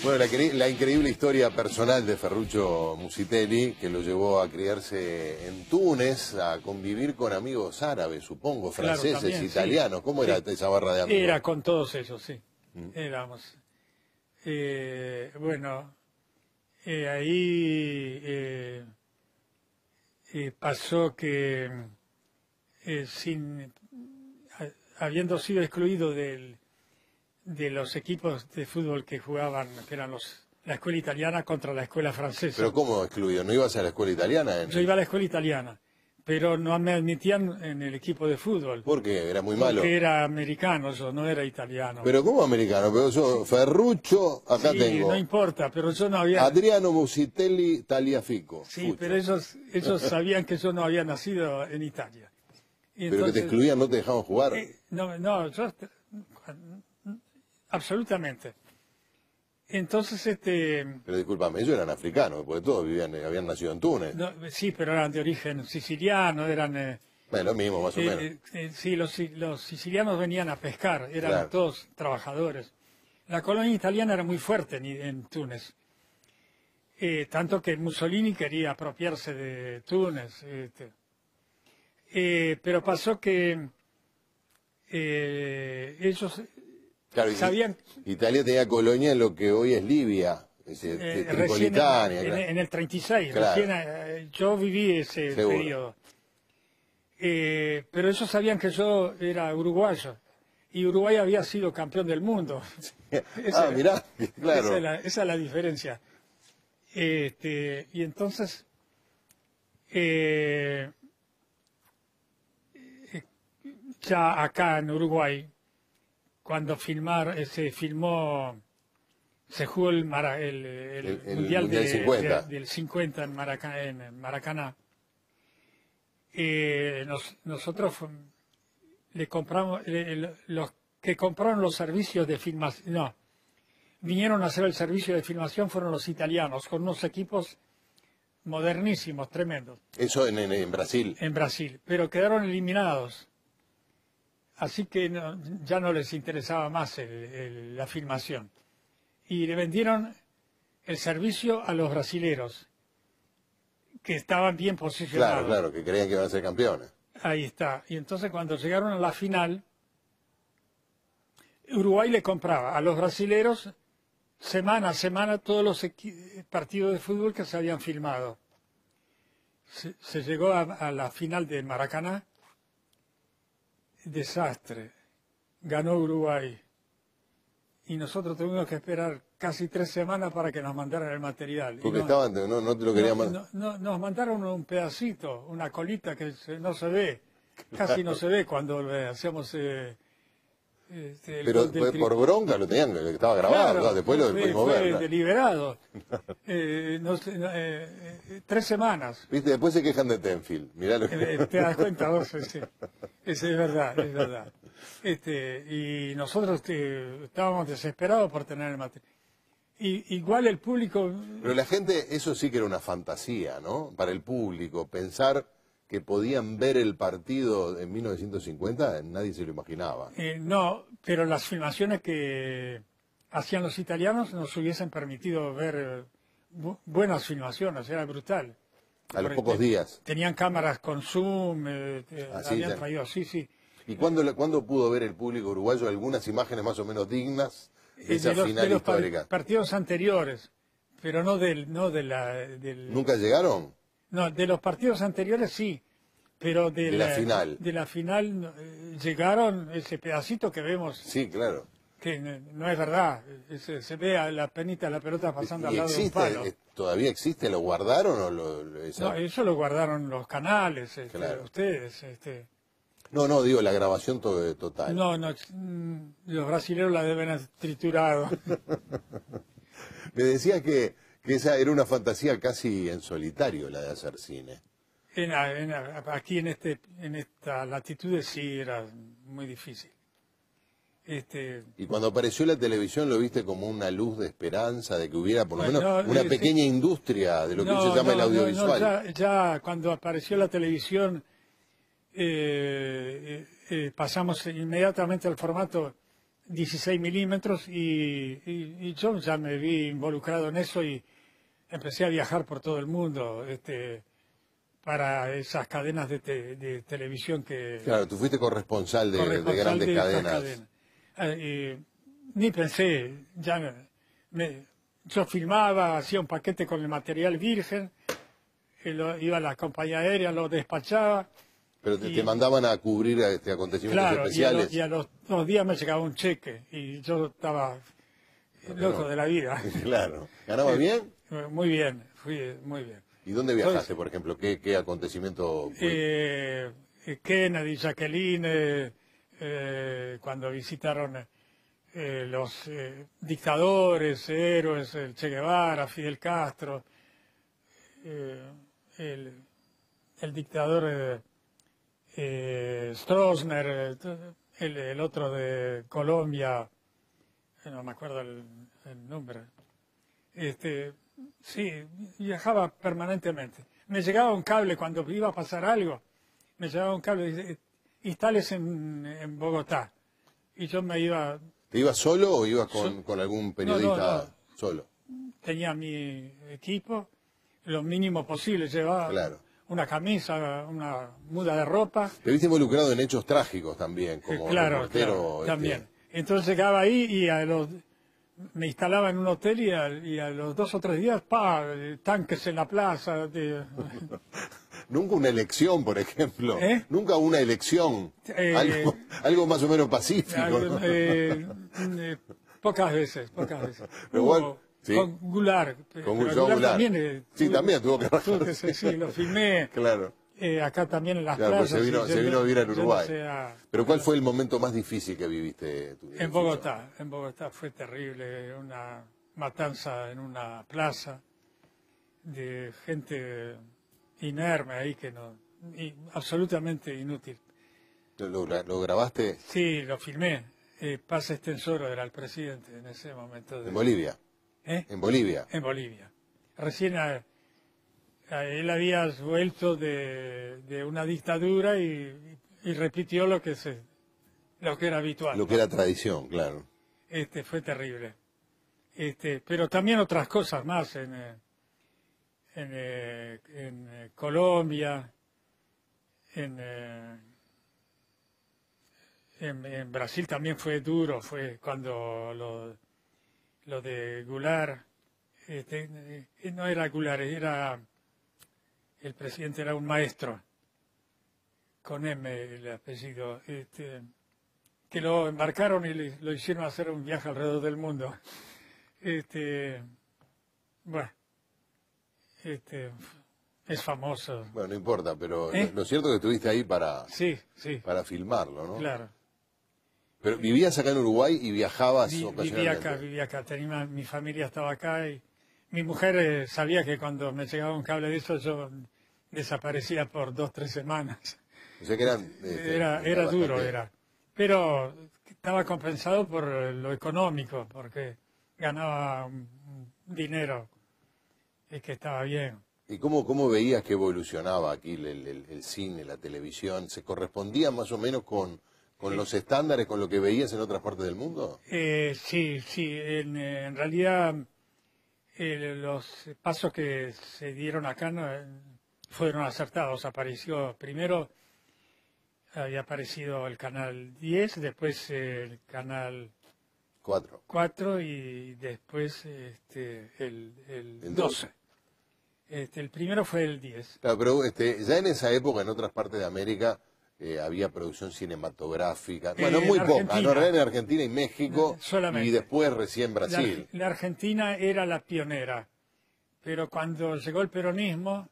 Bueno, la increíble historia personal de Ferruccio Musitelli, que lo llevó a criarse en Túnez, a convivir con amigos árabes, supongo, franceses, Claro, también, italianos. sí. ¿Cómo era esa barra de amigos? Era con todos ellos, sí. Éramos. Bueno, ahí pasó que, habiendo sido excluido de los equipos de fútbol que jugaban, que eran la escuela italiana contra la escuela francesa. ¿Pero cómo excluido? ¿No ibas a la escuela italiana? Yo iba a la escuela italiana, pero no me admitían en el equipo de fútbol. ¿Por qué? ¿Era muy malo? Porque era americano, yo no era italiano. ¿Pero cómo americano? Pero yo, Ferruccio, acá sí, tengo. No importa, pero yo no había... Adriano Musitelli Tagliafico. Sí, Fucho. pero ellos sabían que yo no había nacido en Italia. Y Pero que te excluían, no te dejaban jugar. No, yo... Absolutamente. Entonces, Pero discúlpame, ellos eran africanos, porque todos habían nacido en Túnez. no, sí, pero eran de origen siciliano, eran... Bueno, lo mismo, más o menos. Sí, los sicilianos venían a pescar, eran Claro. todos trabajadores. La colonia italiana era muy fuerte en Túnez. Tanto que Mussolini quería apropiarse de Túnez. Pero pasó que ellos Claro, sabían... Italia tenía colonia en lo que hoy es Libia, Tripolitania. Recién en el 36, Claro. recién, yo viví ese Seguro. periodo. Pero ellos sabían que yo era uruguayo y Uruguay había sido campeón del mundo. Mirá, claro. Esa es la diferencia. Y entonces ya acá en Uruguay, cuando se jugó el Mundial Mundial 50. del 50 en Maracaná, nosotros le compramos, los que compraron los servicios de filmación, vinieron a hacer el servicio de filmación fueron los italianos, con unos equipos modernísimos, tremendos. Eso en Brasil. En Brasil, pero quedaron eliminados. Así que ya no les interesaba más la filmación. Y le vendieron el servicio a los brasileros, que estaban bien posicionados. Claro, que creían que iban a ser campeones. Ahí está. Y entonces cuando llegaron a la final, Uruguay le compraba a los brasileros semana a semana todos los partidos de fútbol que se habían filmado. Se llegó a la final de Maracaná. Desastre. Ganó Uruguay. Y nosotros tuvimos que esperar casi 3 semanas para que nos mandaran el material. Porque no te lo querían mandar. Nos mandaron un pedacito, una colita que no se ve. Casi no se ve cuando hacemos... Pero por bronca lo tenían, que estaba grabado, claro, después lo pudimos ver. Fue deliberado. 3 semanas. ¿Viste? Después se quejan de Tenfield. Mirá lo que... Te das cuenta vos, sí. Es verdad, es verdad. Y nosotros estábamos desesperados por tener el material. Igual el público... Pero la gente, eso sí que era una fantasía, ¿no? Para el público, pensar que podían ver el partido en 1950, nadie se lo imaginaba. No, pero las filmaciones que hacían los italianos nos hubiesen permitido ver buenas filmaciones, era brutal. A los pocos días. Tenían cámaras con zoom, habían traído, sí. ¿Y cuándo pudo ver el público uruguayo algunas imágenes más o menos dignas de esa final histórica? Partidos anteriores, pero no del... ¿Nunca llegaron? No, de los partidos anteriores sí, pero de la final. De la final llegaron ese pedacito que vemos. Sí, claro. Que no es verdad, se ve a la pelota pasando al lado de un palo. ¿Todavía existe? ¿Lo guardaron o No, eso lo guardaron los canales, claro. Ustedes. No, digo, la grabación total. No, los brasileños la deben haber triturado. Me decía que esa era una fantasía casi en solitario, la de hacer cine. Aquí en esta latitud sí era muy difícil. Y cuando apareció la televisión, ¿lo viste como una luz de esperanza, de que hubiera por lo menos una pequeña industria de lo que hoy se llama el audiovisual? Ya cuando apareció la televisión, pasamos inmediatamente al formato 16 milímetros y yo ya me vi involucrado en eso y empecé a viajar por todo el mundo para esas cadenas de televisión que... Claro, tú fuiste corresponsal de grandes esas cadenas. Ni pensé, yo filmaba, hacía un paquete con el material virgen, iba a la compañía aérea, lo despachaba. Pero te mandaban a cubrir acontecimientos especiales. Y a los 2 días me llegaba un cheque y yo estaba loco de la vida. Claro. ¿Ganaba bien? Muy bien, fui muy bien. ¿Y dónde viajaste, por ejemplo? ¿Qué acontecimiento fue? Kennedy, Jacqueline, cuando visitaron los dictadores, héroes, el Che Guevara, Fidel Castro, el dictador Stroessner, el otro de Colombia, no me acuerdo el nombre. Sí, viajaba permanentemente. Me llegaba un cable cuando iba a pasar algo, me llegaba un cable y dice, instales en Bogotá. Y yo me iba... ¿Te ibas solo o ibas con algún periodista? No. Solo? Tenía mi equipo, lo mínimo posible, llevaba una camisa, una muda de ropa. Te viste involucrado en hechos trágicos también, como reportero. Claro, también. Entonces llegaba ahí y me instalaba en un hotel y a los 2 o 3 días, tanques en la plaza. Nunca una elección, por ejemplo. Nunca una elección. Algo más o menos pacífico. Pocas veces. Pero igual, sí. Con Goulart. Con Goulart también. Sí, también tuvo que bajar. Sí, lo filmé. Claro. Acá también en las pues playas. se vino a vivir en Uruguay. Pero ¿cuál fue el momento más difícil que viviste tú? En Bogotá. En Bogotá fue terrible. Una matanza en una plaza de gente inerme ahí absolutamente inútil. ¿Lo grabaste? Sí, lo filmé. Paz Estensoro era el presidente en ese momento. ¿En Bolivia? ¿En Bolivia? En Bolivia. Recién él había vuelto de una dictadura y repitió lo que era habitual. Lo que era tradición, claro. Fue terrible. Pero también otras cosas más en Colombia, en Brasil también fue duro, fue cuando lo de Goulart, no era Goulart, el presidente era un maestro, con M el apellido, que lo embarcaron y lo hicieron hacer un viaje alrededor del mundo. Bueno. Es famoso. Bueno, no importa, pero lo cierto es que estuviste ahí para filmarlo, ¿no? Claro. Pero vivías acá en Uruguay y viajabas ocasionalmente. Vivía acá. Mi familia estaba acá y mi mujer sabía que cuando me llegaba un cable de eso yo desaparecía por 2 o 3 semanas. O sea que era duro, pero estaba compensado por lo económico, porque ganaba dinero. Es que estaba bien. ¿Y cómo veías que evolucionaba aquí el cine, la televisión? ¿Se correspondía más o menos con los estándares, con lo que veías en otras partes del mundo? Sí. En realidad, los pasos que se dieron acá fueron acertados. Había aparecido el canal 10, después el canal 4 y después el 12. El primero fue el 10. Claro, pero ya en esa época, en otras partes de América, había producción cinematográfica. Bueno, muy poca, ¿no? En Argentina y México, solamente. Y después recién Brasil. La Argentina era la pionera, pero cuando llegó el peronismo,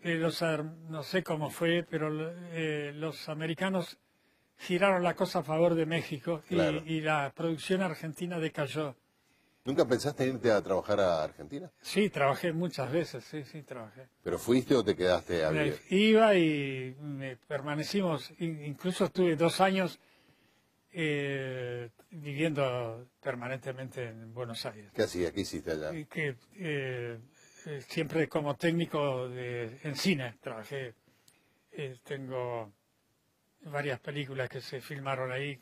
no sé cómo fue, pero los americanos giraron la cosa a favor de México y la producción argentina decayó. ¿Nunca pensaste en irte a trabajar a Argentina? Sí, trabajé muchas veces, sí, trabajé. ¿Pero fuiste o te quedaste a vivir? Iba y permanecimos, incluso estuve 2 años viviendo permanentemente en Buenos Aires. ¿Qué hacías? ¿Qué hiciste allá? Siempre como técnico en cine trabajé. Tengo varias películas que se filmaron ahí.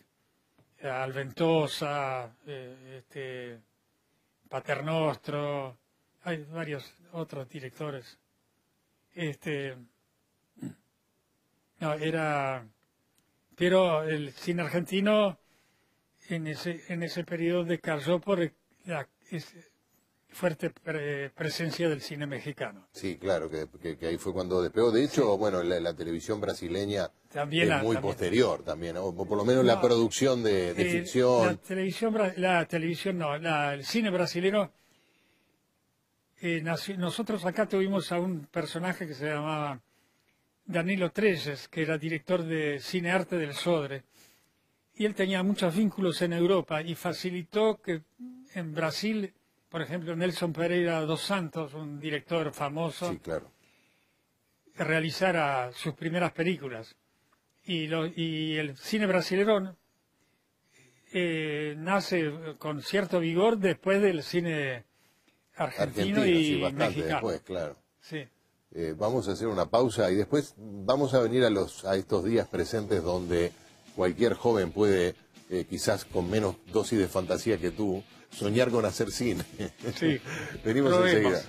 Alventosa, Paternostro, hay varios otros directores. No, pero el cine argentino en ese periodo decayó por la fuerte presencia del cine mexicano. Sí, claro, que ahí fue cuando despegó. De hecho, bueno, la televisión brasileña también es muy posterior también, ¿no? Por lo menos la producción de ficción. La televisión no, el cine brasileño. Nosotros acá tuvimos a un personaje que se llamaba Danilo Treyes, que era director de Cine Arte del Sodre, y él tenía muchos vínculos en Europa y facilitó que en Brasil, por ejemplo, Nelson Pereira dos Santos, un director famoso, sí, claro, realizara sus primeras películas. Y el cine brasileño nace con cierto vigor después del cine argentino y sí, bastante mexicano. Después, claro. Sí. Vamos a hacer una pausa y después vamos a venir a estos días presentes donde cualquier joven puede, quizás con menos dosis de fantasía que tú, soñar con hacer cine. Sí. Venimos enseguida.